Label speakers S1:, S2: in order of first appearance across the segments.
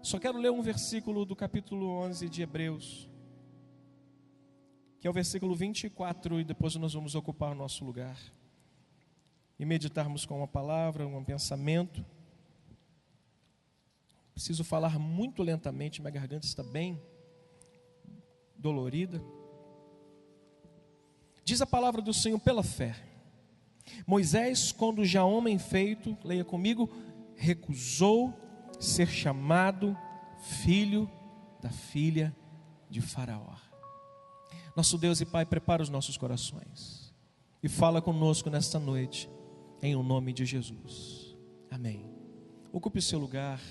S1: Só quero ler um versículo do capítulo 11 de Hebreus, que é o versículo 24, e depois nós vamos ocupar o nosso lugar e meditarmos com uma palavra, um pensamento. Preciso falar muito lentamente, minha garganta está bem dolorida. Diz a palavra do Senhor: pela fé, Moisés, quando já homem feito, leia comigo, recusou ser chamado filho da filha de Faraó. Nosso Deus e Pai, prepara os nossos corações e fala conosco nesta noite, em o nome de Jesus. Amém. Ocupe o seu lugar,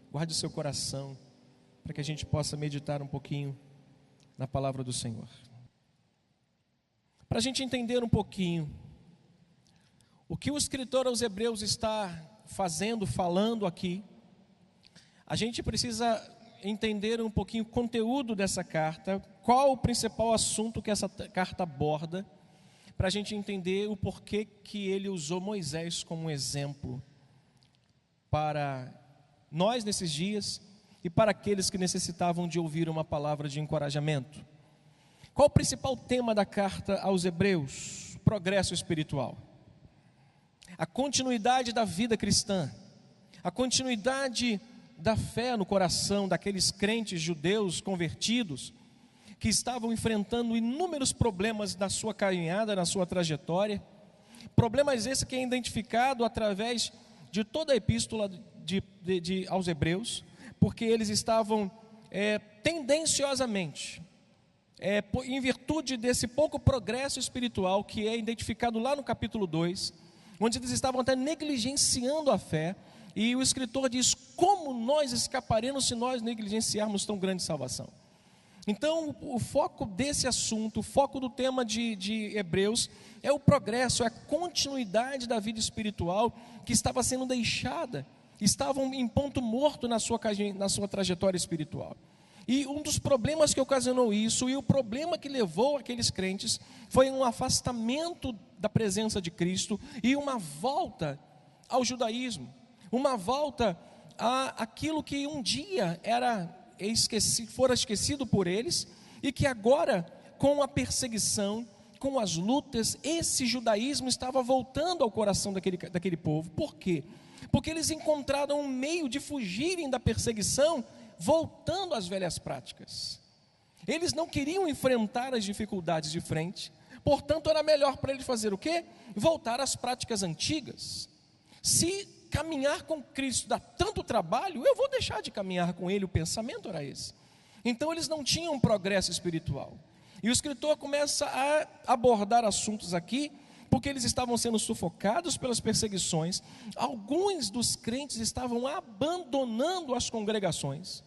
S1: guarde o seu coração, para que a gente possa meditar um pouquinho na palavra do Senhor. Para a gente entender um pouquinho o que o escritor aos Hebreus está fazendo, falando aqui, a gente precisa entender um pouquinho o conteúdo dessa carta, qual o principal assunto que essa carta aborda, para a gente entender o porquê que ele usou Moisés como exemplo para nós nesses dias e para aqueles que necessitavam de ouvir uma palavra de encorajamento. Qual o principal tema da carta aos Hebreus? Progresso espiritual. A continuidade da vida cristã, a continuidade da fé no coração daqueles crentes judeus convertidos que estavam enfrentando inúmeros problemas na sua caminhada, na sua trajetória. Problemas esses que é identificado através de toda a epístola aos Hebreus, porque eles estavam tendenciosamente, em virtude desse pouco progresso espiritual que é identificado lá no capítulo 2, onde eles estavam até negligenciando a fé, e o escritor diz: como nós escaparemos se nós negligenciarmos tão grande salvação? Então o foco desse assunto, o foco do tema de Hebreus é o progresso, é a continuidade da vida espiritual que estava sendo deixada, estavam em ponto morto na sua trajetória espiritual. E um dos problemas que ocasionou isso, e o problema que levou aqueles crentes, foi um afastamento da presença de Cristo e uma volta ao judaísmo, uma volta àquilo que um dia fora esquecido por eles, e que agora, com a perseguição, com as lutas, esse judaísmo estava voltando ao coração daquele povo. Por quê? Porque eles encontraram um meio de fugirem da perseguição, voltando às velhas práticas. Eles não queriam enfrentar as dificuldades de frente, portanto era melhor para eles fazer o quê? Voltar às práticas antigas. Se caminhar com Cristo dá tanto trabalho, eu vou deixar de caminhar com Ele. O pensamento era esse. Então eles não tinham progresso espiritual. E o escritor começa a abordar assuntos aqui, porque eles estavam sendo sufocados pelas perseguições. Alguns dos crentes estavam abandonando as congregações,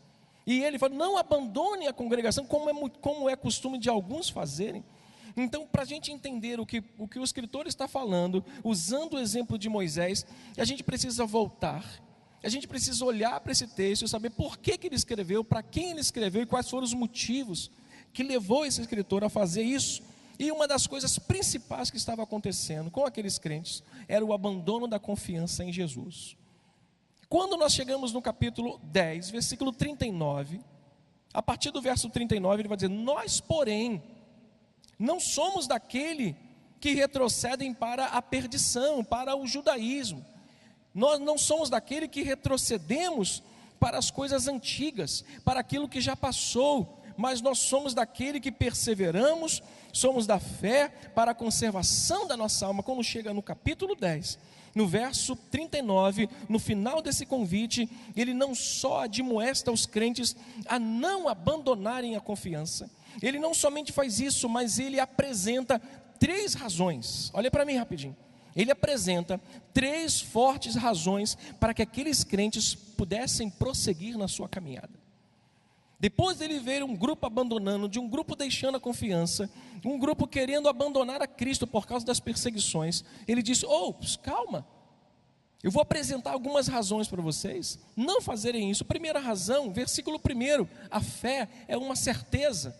S1: e ele fala: não abandone a congregação, como é costume de alguns fazerem. Então, para a gente entender o que o escritor está falando, usando o exemplo de Moisés, a gente precisa voltar, a gente precisa olhar para esse texto e saber por que ele escreveu, para quem ele escreveu e quais foram os motivos que levou esse escritor a fazer isso. E uma das coisas principais que estava acontecendo com aqueles crentes era o abandono da confiança em Jesus. Quando nós chegamos no capítulo 10, versículo 39, a partir do verso 39 ele vai dizer: nós, porém, não somos daquele que retrocedem para a perdição, para o judaísmo. Nós não somos daquele que retrocedemos para as coisas antigas, para aquilo que já passou, mas nós somos daquele que perseveramos, somos da fé para a conservação da nossa alma. Quando chega no capítulo 10, no verso 39, no final desse convite, ele não só admoesta os crentes a não abandonarem a confiança, ele não somente faz isso, mas ele apresenta 3 razões. Olha para mim rapidinho. Ele apresenta 3 fortes razões para que aqueles crentes pudessem prosseguir na sua caminhada. Depois dele ver um grupo abandonando, de um grupo deixando a confiança, um grupo querendo abandonar a Cristo por causa das perseguições, ele diz: calma, eu vou apresentar algumas razões para vocês não fazerem isso. Primeira razão, versículo 1, a fé é uma certeza.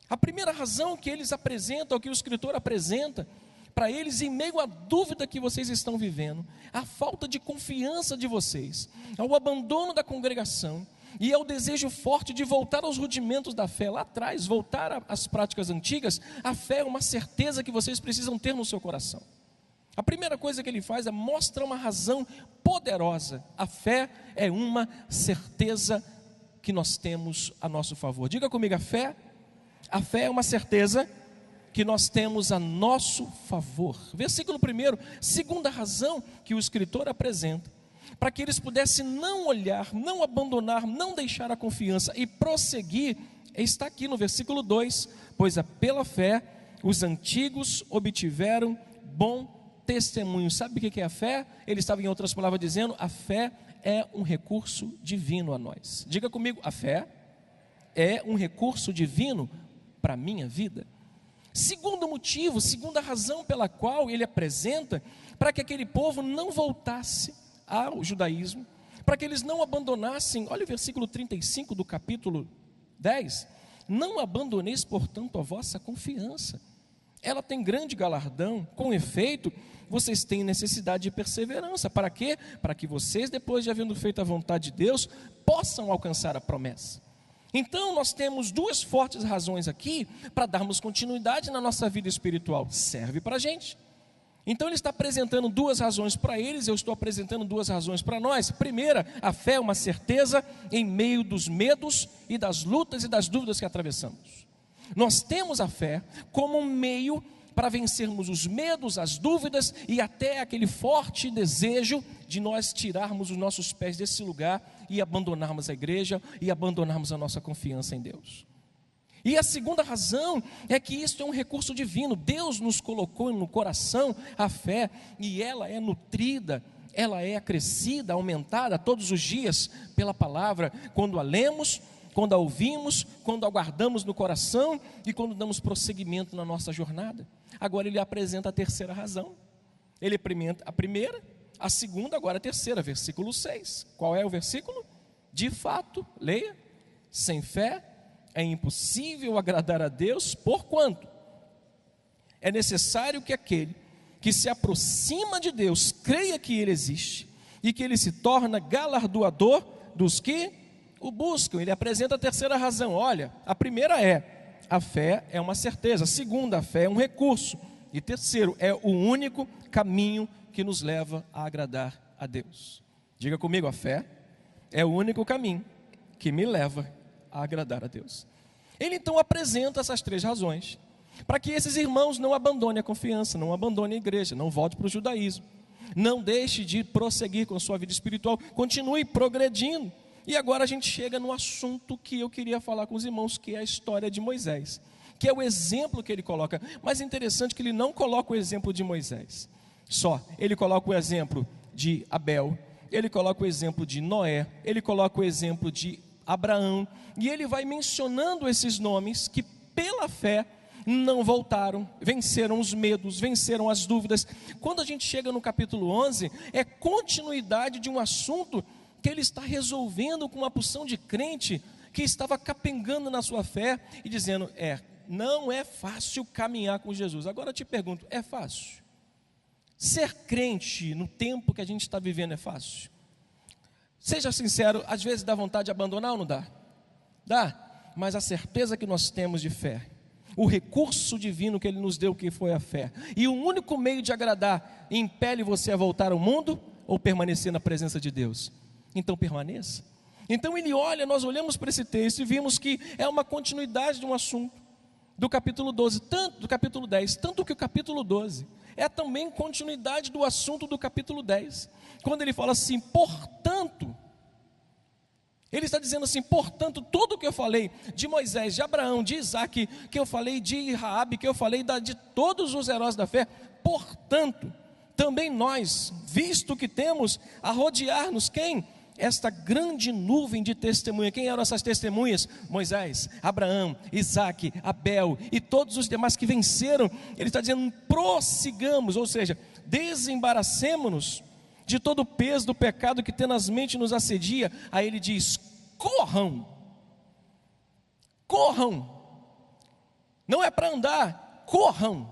S1: A primeira razão que eles apresentam, que o escritor apresenta, para eles em meio à dúvida que vocês estão vivendo, à falta de confiança de vocês, ao abandono da congregação e ao desejo forte de voltar aos rudimentos da fé lá atrás, voltar às práticas antigas. A fé é uma certeza que vocês precisam ter no seu coração. A primeira coisa que ele faz é mostrar uma razão poderosa. A fé é uma certeza que nós temos a nosso favor. Diga comigo, a fé é uma certeza que nós temos a nosso favor. Versículo 1, segunda razão que o escritor apresenta, para que eles pudessem não olhar, não abandonar, não deixar a confiança e prosseguir, está aqui no versículo 2, pois pela fé os antigos obtiveram bom testemunho. Sabe o que é a fé? Ele estava, em outras palavras, dizendo: a fé é um recurso divino a nós. Diga comigo, a fé é um recurso divino para a minha vida. Segundo motivo, segunda razão pela qual ele apresenta, para que aquele povo não voltasse ao judaísmo, para que eles não abandonassem. Olha o versículo 35 do capítulo 10, não abandoneis portanto a vossa confiança, ela tem grande galardão, com efeito, vocês têm necessidade de perseverança. Para quê? Para que vocês, depois de havendo feito a vontade de Deus, possam alcançar a promessa. Então nós temos duas fortes razões aqui, para darmos continuidade na nossa vida espiritual. Serve para a gente. Então ele está apresentando duas razões para eles, eu estou apresentando duas razões para nós. Primeira, a fé é uma certeza em meio dos medos e das lutas e das dúvidas que atravessamos. Nós temos a fé como um meio para vencermos os medos, as dúvidas e até aquele forte desejo de nós tirarmos os nossos pés desse lugar e abandonarmos a igreja e abandonarmos a nossa confiança em Deus. E a segunda razão é que isso é um recurso divino. Deus nos colocou no coração a fé e ela é nutrida, ela é acrescida, aumentada todos os dias pela palavra, quando a lemos, quando a ouvimos, quando a guardamos no coração e quando damos prosseguimento na nossa jornada. Agora ele apresenta a terceira razão. Ele apresenta a primeira, a segunda, agora a terceira, versículo 6. Qual é o versículo? De fato, leia, sem fé é impossível agradar a Deus, porquanto é necessário que aquele que se aproxima de Deus creia que Ele existe e que Ele se torna galardoador dos que o buscam. Ele apresenta a terceira razão. Olha, a primeira é: a fé é uma certeza. A segunda, a fé é um recurso. E terceiro, é o único caminho que nos leva a agradar a Deus. Diga comigo, a fé é o único caminho que me leva a agradar a Deus. Ele então apresenta essas três razões, para que esses irmãos não abandonem a confiança, não abandonem a igreja, não voltem para o judaísmo, não deixe de prosseguir com a sua vida espiritual, continue progredindo. E agora a gente chega no assunto que eu queria falar com os irmãos, que é a história de Moisés, que é o exemplo que ele coloca. Mas é interessante que ele não coloca o exemplo de Moisés só, ele coloca o exemplo de Abel, ele coloca o exemplo de Noé, ele coloca o exemplo de Abraão, e ele vai mencionando esses nomes que pela fé não voltaram, venceram os medos, venceram as dúvidas. Quando a gente chega no capítulo 11, é continuidade de um assunto que ele está resolvendo com uma porção de crente que estava capengando na sua fé e dizendo: não é fácil caminhar com Jesus. Agora eu te pergunto, é fácil? Ser crente no tempo que a gente está vivendo é fácil? Seja sincero, às vezes dá vontade de abandonar ou não dá? Dá, mas a certeza que nós temos de fé, o recurso divino que Ele nos deu, que foi a fé, e o único meio de agradar, impele você a voltar ao mundo ou permanecer na presença de Deus? Então permaneça. Então ele olha, nós olhamos para esse texto e vimos que é uma continuidade de um assunto do capítulo 12, tanto do capítulo 10, tanto que o capítulo 12 é também continuidade do assunto do capítulo 10, quando ele fala assim: portanto, ele está dizendo assim: portanto, tudo o que eu falei de Moisés, de Abraão, de Isaac, que eu falei de Raabe, que eu falei de todos os heróis da fé, portanto, também nós, visto que temos a rodear-nos quem? Esta grande nuvem de testemunha. Quem eram essas testemunhas? Moisés, Abraão, Isaac, Abel e todos os demais que venceram. Ele está dizendo: prossigamos, ou seja, desembaracemos-nos de todo o peso do pecado que tenazmente nos assedia. Aí ele diz: corram, corram, não é para andar, corram,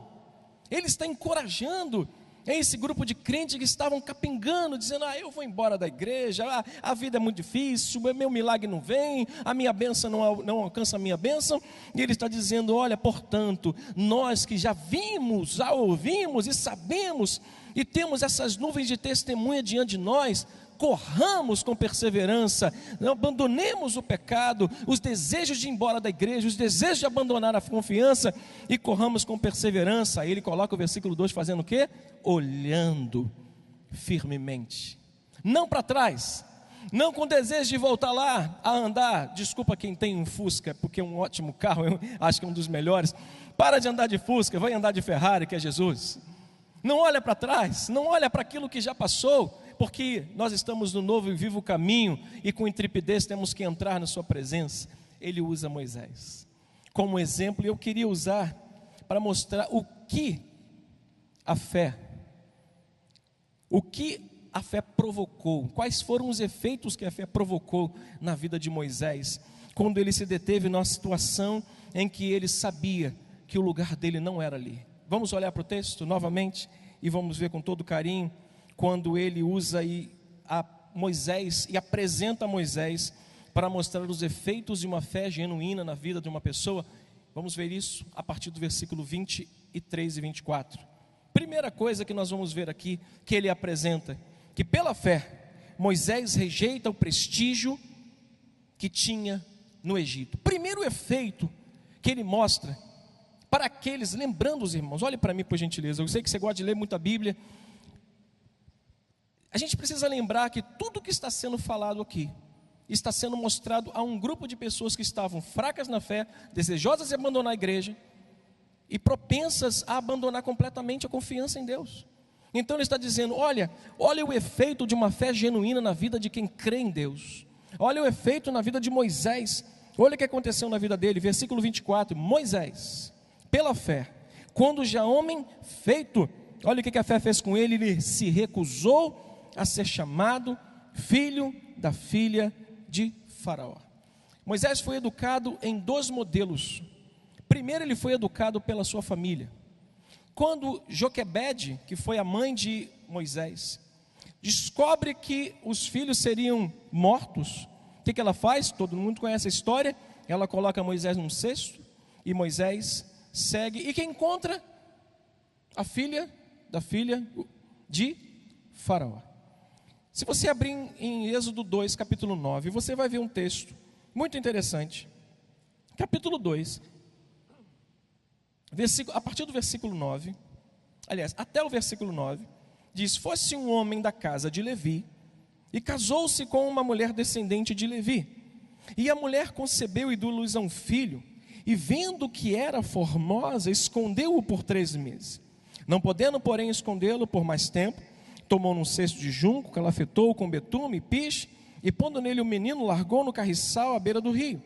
S1: Ele está encorajando esse grupo de crentes que estavam capengando, dizendo: eu vou embora da igreja, a vida é muito difícil, meu milagre não vem, a minha bênção não alcança a minha bênção. E ele está dizendo: olha, portanto, nós que já vimos, já ouvimos e sabemos, e temos essas nuvens de testemunha diante de nós, corramos com perseverança, não abandonemos o pecado, os desejos de ir embora da igreja, os desejos de abandonar a confiança, e corramos com perseverança. Aí ele coloca o versículo 2 fazendo o quê? Olhando firmemente, não para trás, não com desejo de voltar lá a andar. Desculpa quem tem um Fusca, porque é um ótimo carro, eu acho que é um dos melhores. Para de andar de Fusca, vai andar de Ferrari, que é Jesus. Não olha para trás, não olha para aquilo que já passou, porque nós estamos no novo e vivo caminho, e com intrepidez temos que entrar na sua presença. Ele usa Moisés como exemplo, e eu queria usar para mostrar o que a fé provocou, quais foram os efeitos que a fé provocou na vida de Moisés, quando ele se deteve numa situação em que ele sabia que o lugar dele não era ali. Vamos olhar para o texto novamente e vamos ver com todo carinho, quando ele usa a Moisés e apresenta a Moisés para mostrar os efeitos de uma fé genuína na vida de uma pessoa. Vamos ver isso a partir do versículo 23 e 24. Primeira coisa que nós vamos ver aqui, que ele apresenta, que pela fé, Moisés rejeita o prestígio que tinha no Egito. Primeiro efeito que ele mostra para aqueles, lembrando os irmãos, olhe para mim por gentileza, eu sei que você gosta de ler muita Bíblia. A gente precisa lembrar que tudo que está sendo falado aqui está sendo mostrado a um grupo de pessoas que estavam fracas na fé, desejosas de abandonar a igreja e propensas a abandonar completamente a confiança em Deus. Então ele está dizendo: olha o efeito de uma fé genuína na vida de quem crê em Deus. Olha o efeito na vida de Moisés. Olha o que aconteceu na vida dele, versículo 24. Moisés, pela fé, quando já homem feito, olha o que a fé fez com ele. Ele se recusou a ser chamado filho da filha de Faraó. Moisés foi educado em 2 modelos. Primeiro, ele foi educado pela sua família. Quando Joquebede, que foi a mãe de Moisés, descobre que os filhos seriam mortos, o que ela faz? Todo mundo conhece a história. Ela coloca Moisés num cesto e Moisés segue, e quem encontra? A filha da filha de Faraó. Se você abrir em Êxodo 2, capítulo 9, você vai ver um texto muito interessante. Capítulo 2, a partir do versículo 9, aliás, até o versículo 9, diz: fosse um homem da casa de Levi, e casou-se com uma mulher descendente de Levi, e a mulher concebeu e deu luz a um filho, e vendo que era formosa, escondeu-o por 3 meses. Não podendo, porém, escondê-lo por mais tempo, tomou num cesto de junco, calafetou com betume e piche, e pondo nele o menino, largou no carriçal à beira do rio.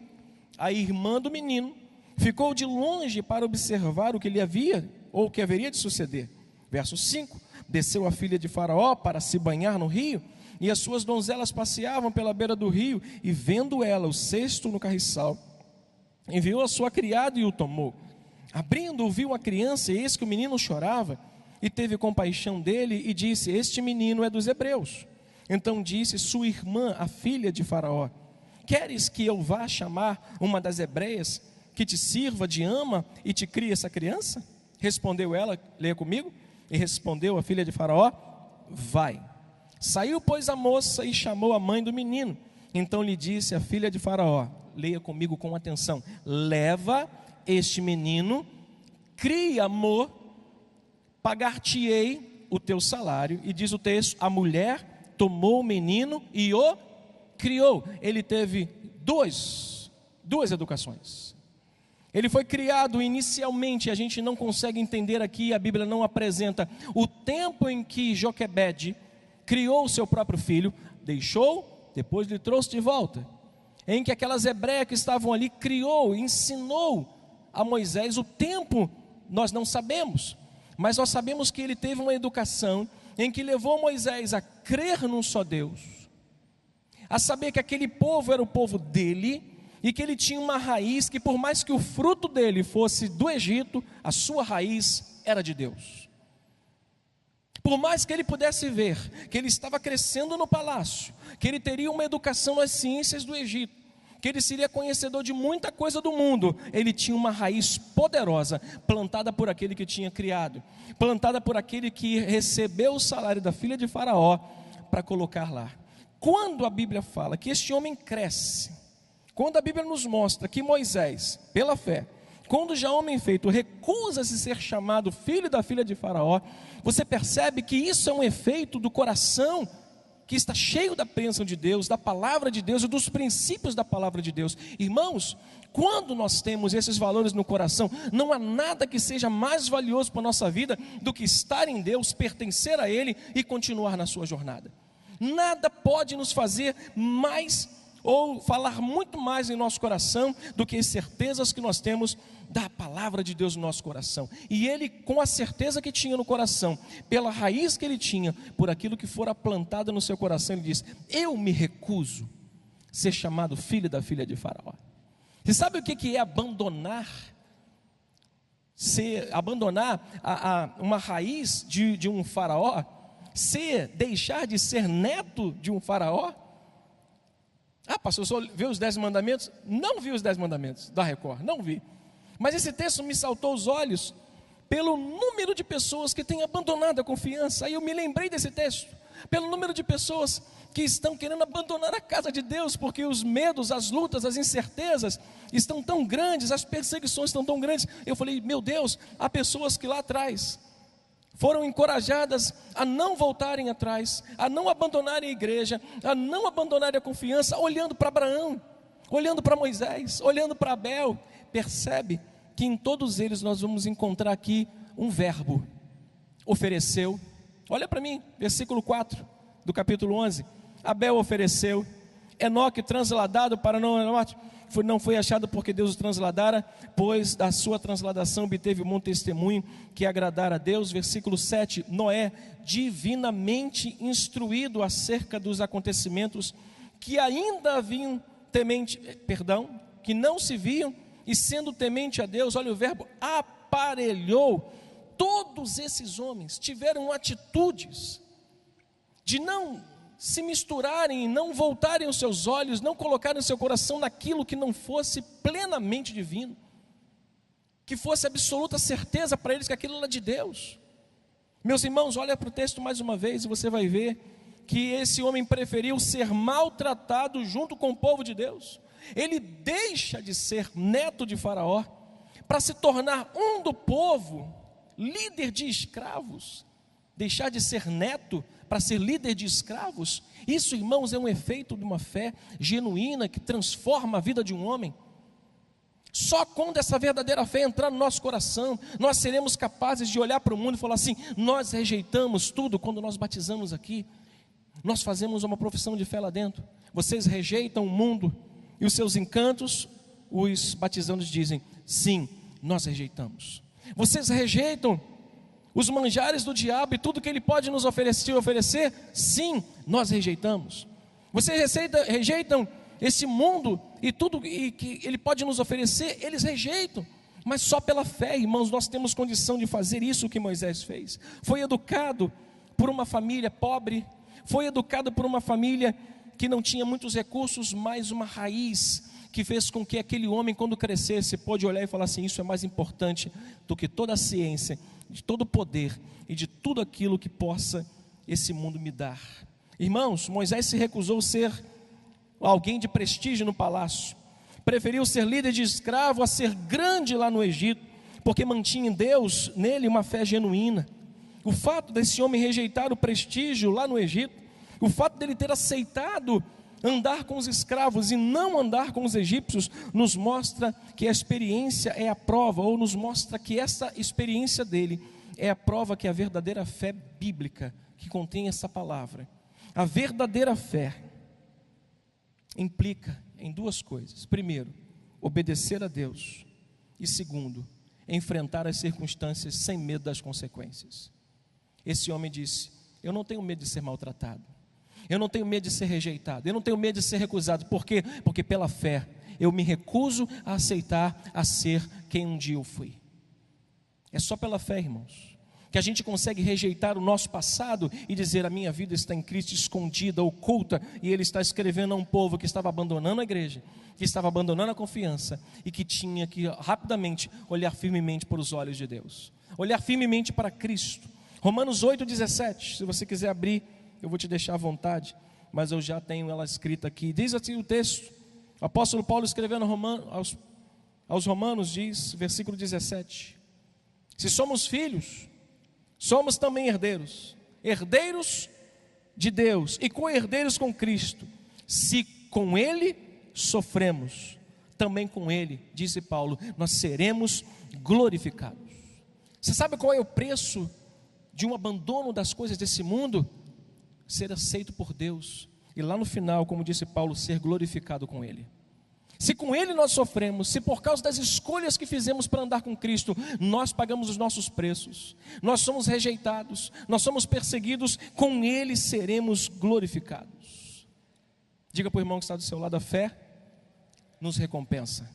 S1: A irmã do menino ficou de longe para observar o que lhe havia, ou o que haveria de suceder. Verso 5, desceu a filha de Faraó para se banhar no rio, e as suas donzelas passeavam pela beira do rio, e vendo ela o cesto no carriçal, enviou a sua criada e o tomou. Abrindo, viu a criança, e eis que o menino chorava, e teve compaixão dele, e disse: este menino é dos hebreus. Então disse sua irmã, a filha de Faraó: queres que eu vá chamar uma das hebreias, que te sirva de ama e te crie essa criança? Respondeu ela, leia comigo, e respondeu a filha de Faraó: vai. Saiu, pois, a moça e chamou a mãe do menino. Então lhe disse a filha de Faraó, leia comigo com atenção: leva este menino, cria amor, pagar-te-ei o teu salário. E diz o texto: a mulher tomou o menino e o criou. Ele teve duas educações. Ele foi criado inicialmente, a gente não consegue entender aqui, a Bíblia não apresenta o tempo em que Joquebede criou o seu próprio filho, deixou, depois lhe trouxe de volta. Em que aquelas hebreias que estavam ali criou, ensinou a Moisés. O tempo nós não sabemos, mas nós sabemos que ele teve uma educação em que levou Moisés a crer num só Deus, a saber que aquele povo era o povo dele, e que ele tinha uma raiz que, por mais que o fruto dele fosse do Egito, a sua raiz era de Deus. Por mais que ele pudesse ver que ele estava crescendo no palácio, que ele teria uma educação nas ciências do Egito, que ele seria conhecedor de muita coisa do mundo, ele tinha uma raiz poderosa, plantada por aquele que tinha criado, plantada por aquele que recebeu o salário da filha de Faraó para colocar lá. Quando a Bíblia fala que este homem cresce, quando a Bíblia nos mostra que Moisés, pela fé, quando já homem feito, recusa-se ser chamado filho da filha de Faraó, você percebe que isso é um efeito do coração que está cheio da bênção de Deus, da palavra de Deus e dos princípios da palavra de Deus. Irmãos, quando nós temos esses valores no coração, não há nada que seja mais valioso para a nossa vida do que estar em Deus, pertencer a Ele e continuar na sua jornada. Nada pode nos fazer mais ou falar muito mais em nosso coração do que as certezas que nós temos da palavra de Deus no nosso coração. E ele, com a certeza que tinha no coração, pela raiz que ele tinha, por aquilo que fora plantado no seu coração, ele diz: eu me recuso a ser chamado filho da filha de Faraó. Você sabe o que é abandonar? Abandonar uma raiz de um faraó? Deixar de ser neto de um faraó? Ah, pastor, o senhor viu os 10 mandamentos? Não vi os 10 mandamentos da Record, não vi. Mas esse texto me saltou aos olhos pelo número de pessoas que têm abandonado a confiança. Aí eu me lembrei desse texto, pelo número de pessoas que estão querendo abandonar a casa de Deus, porque os medos, as lutas, as incertezas estão tão grandes, as perseguições estão tão grandes. Eu falei, meu Deus, há pessoas que lá atrás foram encorajadas a não voltarem atrás, a não abandonarem a igreja, a não abandonarem a confiança, olhando para Abraão, olhando para Moisés, olhando para Abel. Percebe que em todos eles nós vamos encontrar aqui um verbo: ofereceu. Olha para mim, versículo 4 do capítulo 11. Abel ofereceu, Enoque transladado para não foi achado porque Deus o transladara, pois da sua transladação obteve um bom testemunho que agradara a Deus. Versículo 7, Noé, divinamente instruído acerca dos acontecimentos que ainda haviam que não se viam, e sendo temente a Deus, olha o verbo, aparelhou. Todos esses homens tiveram atitudes de não se misturarem, não voltarem os seus olhos, não colocarem o seu coração naquilo que não fosse plenamente divino, que fosse absoluta certeza para eles que aquilo era de Deus. Meus irmãos, olha para o texto mais uma vez e você vai ver que esse homem preferiu ser maltratado junto com o povo de Deus. Ele deixa de ser neto de Faraó para se tornar um do povo, líder de escravos. Deixar de ser neto para ser líder de escravos. Isso, irmãos, é um efeito de uma fé genuína que transforma a vida de um homem. Só quando essa verdadeira fé entrar no nosso coração, nós seremos capazes de olhar para o mundo e falar assim: nós rejeitamos tudo. Quando nós batizamos aqui, nós fazemos uma profissão de fé lá dentro. Vocês rejeitam o mundo e os seus encantos. Os batizandos dizem: sim, nós rejeitamos. Vocês rejeitam os manjares do diabo e tudo que ele pode nos oferecer? Sim, nós rejeitamos. Vocês rejeitam esse mundo e tudo que ele pode nos oferecer? Eles rejeitam. Mas só pela fé, irmãos, nós temos condição de fazer isso que Moisés fez. Foi educado por uma família pobre, foi educado por uma família que não tinha muitos recursos, mas uma raiz que fez com que aquele homem, quando crescesse, pôde olhar e falar assim: isso é mais importante do que toda a ciência, de todo o poder e de tudo aquilo que possa esse mundo me dar. Irmãos, Moisés se recusou a ser alguém de prestígio no palácio, preferiu ser líder de escravo a ser grande lá no Egito, porque mantinha em Deus, nele, uma fé genuína. O fato desse homem rejeitar o prestígio lá no Egito, o fato dele ter aceitado andar com os escravos e não andar com os egípcios, nos mostra que a experiência é a prova, ou nos mostra que essa experiência dele é a prova que a verdadeira fé bíblica, que contém essa palavra, a verdadeira fé implica em duas coisas: primeiro, obedecer a Deus, e segundo, enfrentar as circunstâncias sem medo das consequências. Esse homem disse: eu não tenho medo de ser maltratado, eu não tenho medo de ser rejeitado, eu não tenho medo de ser recusado. Por quê? Porque pela fé eu me recuso a aceitar a ser quem um dia eu fui. É só pela fé, irmãos, que a gente consegue rejeitar o nosso passado e dizer: a minha vida está em Cristo, escondida, oculta, e Ele está escrevendo a um povo que estava abandonando a igreja, que estava abandonando a confiança e que tinha que rapidamente olhar firmemente para os olhos de Deus, olhar firmemente para Cristo. Romanos 8,17, se você quiser abrir, eu vou te deixar à vontade, mas eu já tenho ela escrita aqui. Diz assim o texto, o apóstolo Paulo escrevendo aos Romanos, diz, versículo 17: se somos filhos, somos também herdeiros, herdeiros de Deus e co-herdeiros com Cristo. Se com Ele sofremos, também com Ele, disse Paulo, nós seremos glorificados. Você sabe qual é o preço de um abandono das coisas desse mundo? Ser aceito por Deus e lá no final, como disse Paulo, ser glorificado com Ele. Se com Ele nós sofremos, se por causa das escolhas que fizemos para andar com Cristo, nós pagamos os nossos preços, nós somos rejeitados, nós somos perseguidos, com Ele seremos glorificados. Diga para o irmão que está do seu lado: a fé nos recompensa.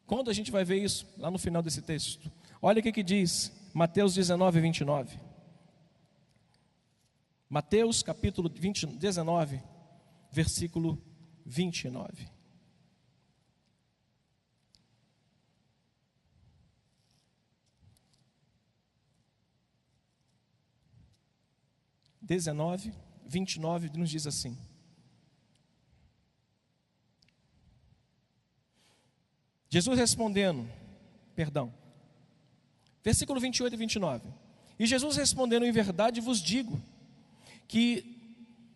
S1: Quando a gente vai ver isso? Lá no final desse texto. Olha o que diz Mateus 19, 29. Mateus capítulo 19, versículo 29. (19, 29) nos diz assim: Jesus respondendo, versículo 28 e 29. E Jesus respondendo: em verdade vos digo, que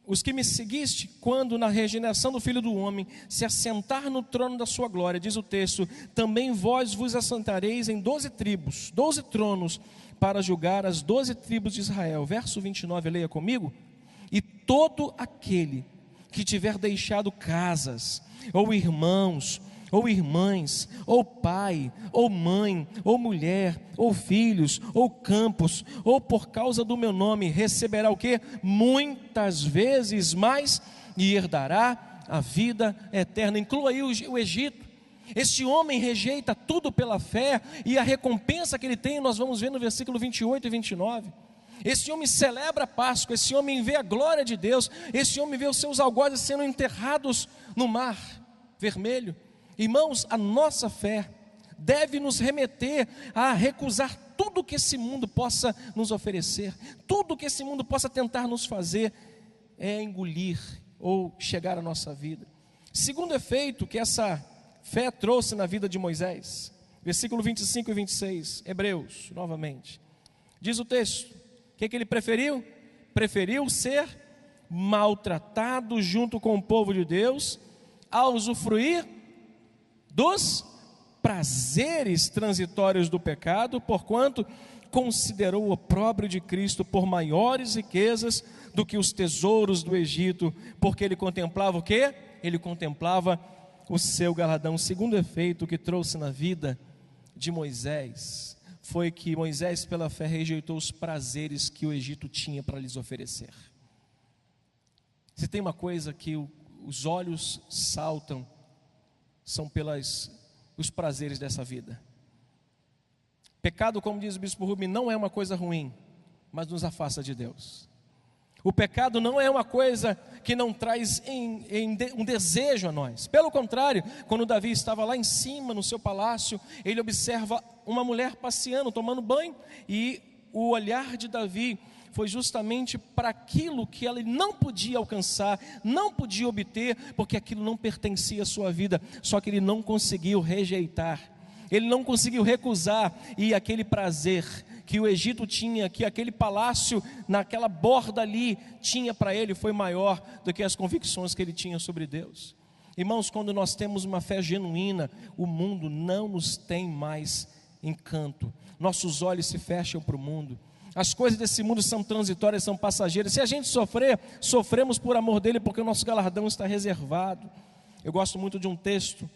S1: os que me seguiste, quando na regeneração do Filho do Homem se assentar no trono da sua glória, diz o texto, também vós vos assentareis em 12 tribos, 12 tronos, para julgar as 12 tribos de Israel. Verso 29, leia comigo. E todo aquele que tiver deixado casas, ou irmãos, ou irmãs, ou pai, ou mãe, ou mulher, ou filhos, ou campos, ou por causa do meu nome, receberá o quê? Muitas vezes mais, e herdará a vida eterna. Inclua aí o Egito. Este homem rejeita tudo pela fé, e a recompensa que ele tem, nós vamos ver no versículo 28 e 29. Esse homem celebra a Páscoa, esse homem vê a glória de Deus, esse homem vê os seus algozes sendo enterrados no mar Vermelho. Irmãos, a nossa fé deve nos remeter a recusar tudo que esse mundo possa nos oferecer, tudo que esse mundo possa tentar nos fazer engolir ou chegar à nossa vida. Segundo efeito que essa fé trouxe na vida de Moisés, versículo 25 e 26, Hebreus, novamente, diz o texto, o que ele preferiu? Preferiu ser maltratado junto com o povo de Deus, a usufruir dos prazeres transitórios do pecado, porquanto considerou o opróbrio de Cristo por maiores riquezas do que os tesouros do Egito, porque ele contemplava o quê? Ele contemplava o seu galardão. O segundo efeito que trouxe na vida de Moisés foi que Moisés, pela fé, rejeitou os prazeres que o Egito tinha para lhes oferecer. Se tem uma coisa que os olhos saltam, são os prazeres dessa vida. Pecado, como diz o bispo Rubem, não é uma coisa ruim, mas nos afasta de Deus. O pecado não é uma coisa que não traz um desejo a nós. Pelo contrário, quando Davi estava lá em cima no seu palácio, ele observa uma mulher passeando, tomando banho, e o olhar de Davi foi justamente para aquilo que ele não podia alcançar, não podia obter, porque aquilo não pertencia à sua vida, só que ele não conseguiu rejeitar, ele não conseguiu recusar, e aquele prazer que o Egito tinha, que aquele palácio naquela borda ali tinha para ele, foi maior do que as convicções que ele tinha sobre Deus. Irmãos, quando nós temos uma fé genuína, o mundo não nos tem mais encanto, nossos olhos se fecham para o mundo. As coisas desse mundo são transitórias, são passageiras. Se a gente sofrer, sofremos por amor dele, porque o nosso galardão está reservado. Eu gosto muito de um texto,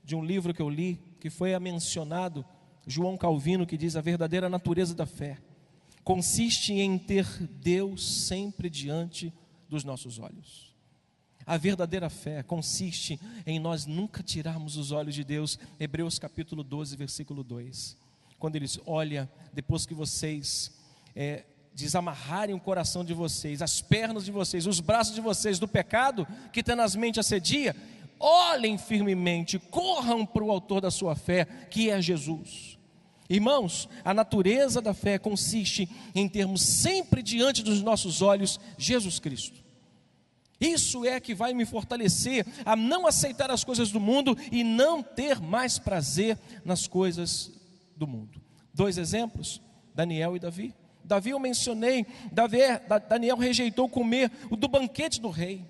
S1: de um livro que eu li, que foi mencionado, João Calvino, que diz: a verdadeira natureza da fé consiste em ter Deus sempre diante dos nossos olhos. A verdadeira fé consiste em nós nunca tirarmos os olhos de Deus. Hebreus capítulo 12, versículo 2. quando Ele diz: olha, depois que vocês desamarrarem o coração de vocês, as pernas de vocês, os braços de vocês do pecado que tenazmente assedia, olhem firmemente, corram para o autor da sua fé, que é Jesus. Irmãos, a natureza da fé consiste em termos sempre diante dos nossos olhos Jesus Cristo. Isso é que vai me fortalecer a não aceitar as coisas do mundo e não ter mais prazer nas coisas do mundo. 2 exemplos, Daniel e Davi. Davi eu mencionei, Daniel rejeitou comer do banquete do rei.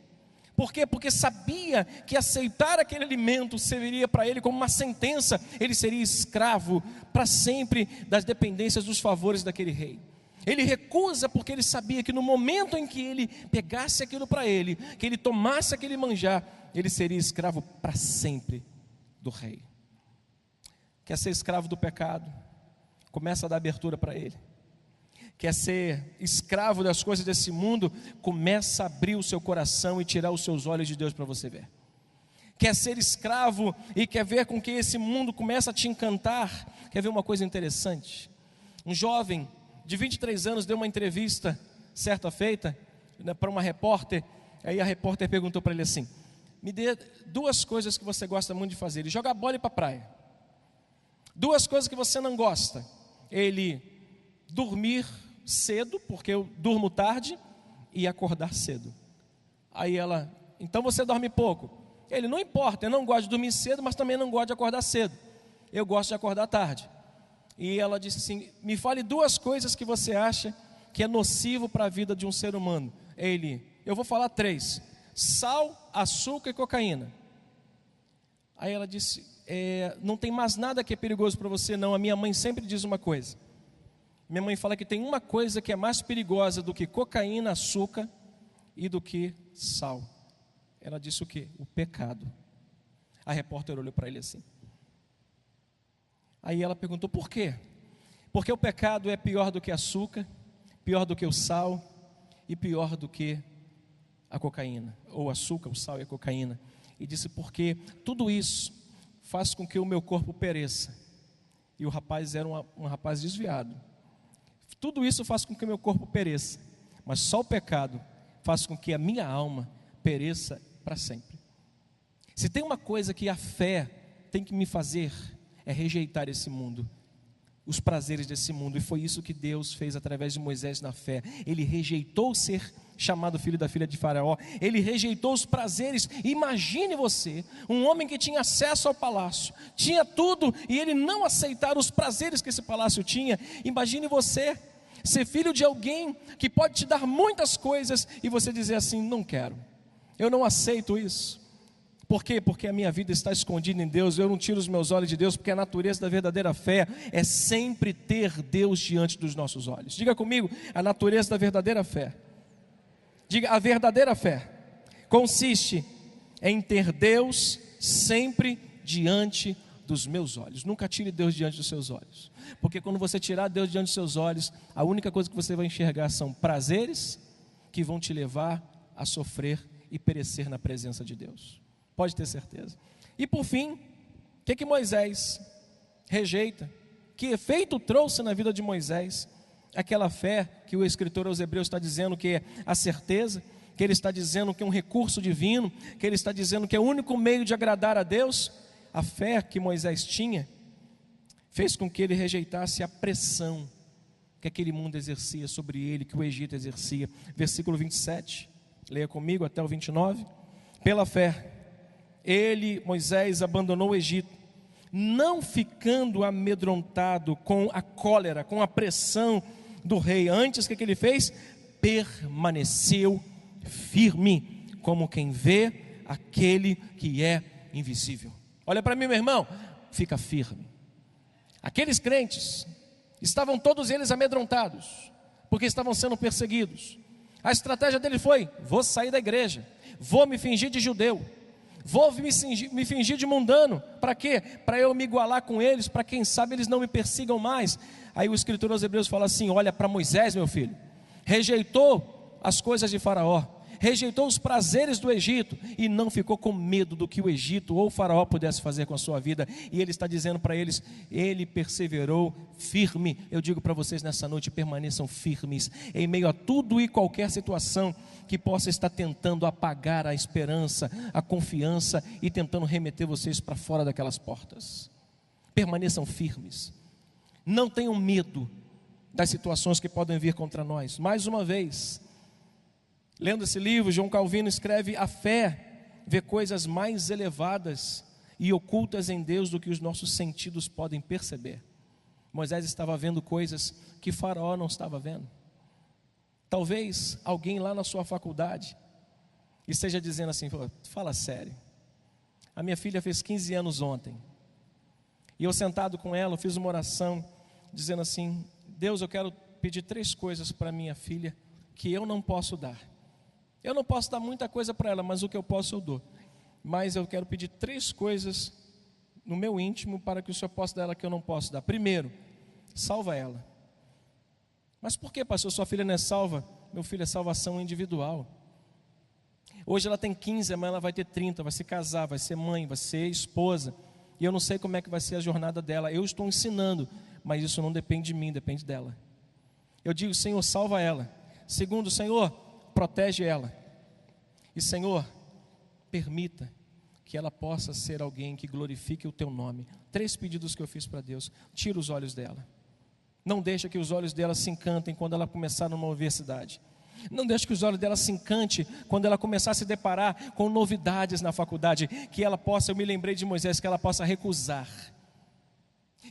S1: Por quê? Porque sabia que aceitar aquele alimento serviria para ele como uma sentença. Ele seria escravo para sempre das dependências, dos favores daquele rei. Ele recusa porque ele sabia que no momento em que ele pegasse aquilo para ele, que ele tomasse aquele manjar, ele seria escravo para sempre do rei. Quer ser escravo do pecado? Começa a dar abertura para ele. Quer ser escravo das coisas desse mundo? Começa a abrir o seu coração e tirar os seus olhos de Deus para você ver. Quer ser escravo e quer ver com que esse mundo começa a te encantar? Quer ver uma coisa interessante? Um jovem de 23 anos deu uma entrevista certa feita, né, para uma repórter. Aí a repórter perguntou para ele assim: me dê 2 coisas que você gosta muito de fazer. Ele joga bola e ir para a praia. 2 coisas que você não gosta. Ele dormir cedo, porque eu durmo tarde, e acordar cedo. Aí ela: então você dorme pouco? Ele: não importa, eu não gosto de dormir cedo, mas também não gosto de acordar cedo. Eu gosto de acordar tarde. E ela disse assim: me fale 2 coisas que você acha que é nocivo para a vida de um ser humano. Ele: eu vou falar 3: sal, açúcar e cocaína. Aí ela disse: não tem mais nada que é perigoso para você não. A minha mãe sempre diz uma coisa. Minha mãe fala que tem uma coisa que é mais perigosa do que cocaína, açúcar e do que sal. Ela disse o quê? O pecado. A repórter olhou para ele assim. Aí ela perguntou: por quê? Porque o pecado é pior do que açúcar, pior do que o sal e pior do que a cocaína, ou açúcar, o sal e a cocaína. E disse: porque tudo isso faz com que o meu corpo pereça. E o rapaz era um rapaz desviado. Tudo isso faz com que o meu corpo pereça, mas só o pecado faz com que a minha alma pereça para sempre. Se tem uma coisa que a fé tem que me fazer, é rejeitar esse mundo, os prazeres desse mundo. E foi isso que Deus fez através de Moisés na fé. Ele rejeitou ser chamado filho da filha de Faraó. Ele rejeitou os prazeres. Imagine você, um homem que tinha acesso ao palácio, tinha tudo, e ele não aceitar os prazeres que esse palácio tinha. Imagine você ser filho de alguém que pode te dar muitas coisas e você dizer assim: não quero, eu não aceito isso. Por quê? Porque a minha vida está escondida em Deus. Eu não tiro os meus olhos de Deus, porque a natureza da verdadeira fé é sempre ter Deus diante dos nossos olhos. Diga comigo: a natureza da verdadeira fé. Diga: a verdadeira fé consiste em ter Deus sempre diante dos meus olhos. Nunca tire Deus diante dos seus olhos, porque quando você tirar Deus diante dos seus olhos, a única coisa que você vai enxergar são prazeres que vão te levar a sofrer e perecer na presença de Deus. Pode ter certeza. E por fim, o que Moisés rejeita? Que efeito trouxe na vida de Moisés aquela fé que o escritor aos Hebreus está dizendo que é a certeza, que ele está dizendo que é um recurso divino, que ele está dizendo que é o único meio de agradar a Deus? A fé que Moisés tinha fez com que ele rejeitasse a pressão que aquele mundo exercia sobre ele, que o Egito exercia. Versículo 27, leia comigo até o 29. Pela fé ele, Moisés, abandonou o Egito, não ficando amedrontado com a cólera, com a pressão do rei. Antes, o que ele fez? Permaneceu firme, como quem vê aquele que é invisível. Olha para mim, meu irmão, fica firme. Aqueles crentes estavam todos eles amedrontados, porque estavam sendo perseguidos. A estratégia dele foi: vou sair da igreja, vou me fingir de judeu, vou me fingir de mundano. Para quê? Para eu me igualar com eles, para quem sabe eles não me persigam mais. Aí o escritor aos Hebreus fala assim: olha para Moisés, meu filho, rejeitou as coisas de Faraó, rejeitou os prazeres do Egito e não ficou com medo do que o Egito ou o faraó pudesse fazer com a sua vida. E ele está dizendo para eles, ele perseverou firme. Eu digo para vocês nessa noite, permaneçam firmes em meio a tudo e qualquer situação que possa estar tentando apagar a esperança, a confiança e tentando remeter vocês para fora daquelas portas. Permaneçam firmes, não tenham medo das situações que podem vir contra nós. Mais uma vez, lendo esse livro, João Calvino escreve: a fé vê coisas mais elevadas e ocultas em Deus do que os nossos sentidos podem perceber. Moisés estava vendo coisas que Faraó não estava vendo. Talvez alguém lá na sua faculdade esteja dizendo assim: fala sério, a minha filha fez 15 anos ontem, e eu sentado com ela, eu fiz uma oração dizendo assim: Deus, eu quero pedir 3 coisas para minha filha que eu não posso dar. Eu não posso dar muita coisa para ela, mas o que eu posso eu dou. Mas eu quero pedir 3 coisas no meu íntimo para que o Senhor possa dar ela que eu não posso dar. Primeiro, salva ela. Mas por que, pastor, sua filha não é salva? Meu filho, é salvação individual. Hoje ela tem 15, amanhã ela vai ter 30, vai se casar, vai ser mãe, vai ser esposa. E eu não sei como é que vai ser a jornada dela. Eu estou ensinando, mas isso não depende de mim, depende dela. Eu digo: Senhor, salva ela. Segundo, Senhor, protege ela. E Senhor, permita que ela possa ser alguém que glorifique o teu nome. 3 pedidos que eu fiz para Deus. Tira os olhos dela. Não deixa que os olhos dela se encantem quando ela começar numa universidade. Não deixe que os olhos dela se encante quando ela começar a se deparar com novidades na faculdade. Que ela possa, eu me lembrei de Moisés, que ela possa recusar,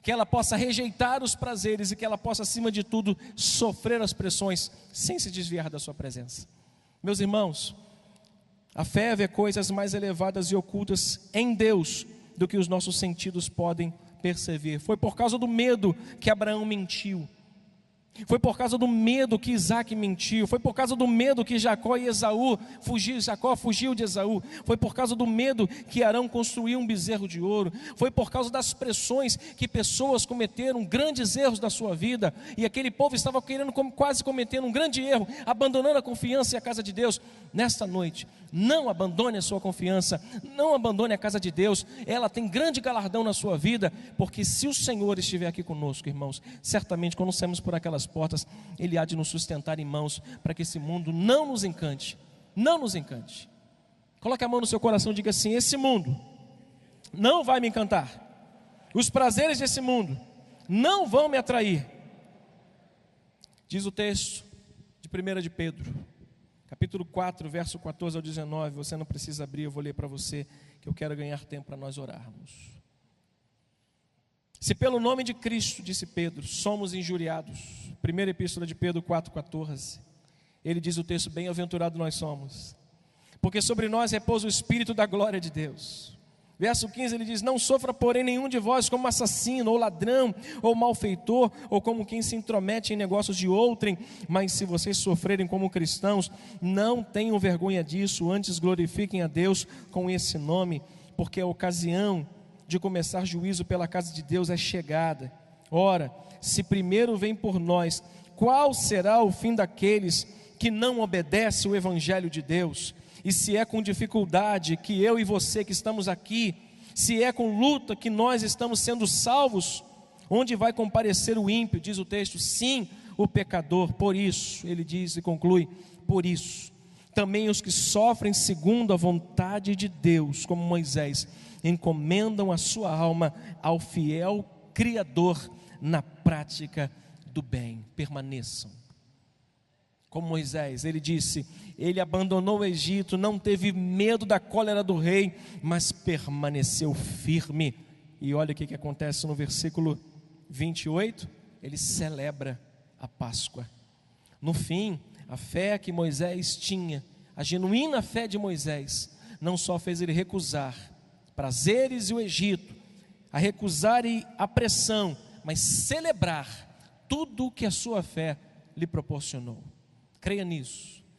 S1: que ela possa rejeitar os prazeres e que ela possa, acima de tudo, sofrer as pressões sem se desviar da sua presença. Meus irmãos, a fé vê coisas mais elevadas e ocultas em Deus do que os nossos sentidos podem perceber. Foi por causa do medo que Abraão mentiu. Foi por causa do medo que Isaac mentiu. Foi por causa do medo que Jacó fugiu de Esaú. Foi por causa do medo que Arão construiu um bezerro de ouro. Foi por causa das pressões que pessoas cometeram grandes erros da sua vida. E aquele povo estava quase cometendo um grande erro, abandonando a confiança e a casa de Deus. Nesta noite, não abandone a sua confiança, não abandone a casa de Deus. Ela tem grande galardão na sua vida, porque se o Senhor estiver aqui conosco, irmãos, certamente quando saímos por aquelas portas, Ele há de nos sustentar em mãos, para que esse mundo não nos encante. Não nos encante. Coloque a mão no seu coração e diga assim: esse mundo não vai me encantar. Os prazeres desse mundo não vão me atrair. Diz o texto de 1 de Pedro, capítulo 4, verso 14 ao 19. Você não precisa abrir, eu vou ler para você, que eu quero ganhar tempo para nós orarmos. Se pelo nome de Cristo, disse Pedro, somos injuriados. Primeira epístola de Pedro 4,14. Ele diz o texto: bem-aventurado nós somos, porque sobre nós repousa o Espírito da glória de Deus. Verso 15 ele diz: não sofra porém nenhum de vós como assassino, ou ladrão, ou malfeitor, ou como quem se intromete em negócios de outrem, mas se vocês sofrerem como cristãos, não tenham vergonha disso, antes glorifiquem a Deus com esse nome, porque a ocasião de começar juízo pela casa de Deus é chegada. Ora, se primeiro vem por nós, qual será o fim daqueles que não obedecem o evangelho de Deus? E se é com dificuldade que eu e você que estamos aqui, se é com luta que nós estamos sendo salvos, onde vai comparecer o ímpio? Diz o texto: sim, o pecador. Por isso, ele diz e conclui: por isso, também os que sofrem segundo a vontade de Deus, como Moisés, encomendam a sua alma ao fiel Criador na prática do bem. Permaneçam. Como Moisés, ele disse, ele abandonou o Egito, não teve medo da cólera do rei, mas permaneceu firme. E olha o que acontece no versículo 28, ele celebra a Páscoa. No fim, a fé que Moisés tinha, a genuína fé de Moisés, não só fez ele recusar prazeres e o Egito, a recusar a pressão, mas celebrar tudo o que a sua fé lhe proporcionou. Creia nisso.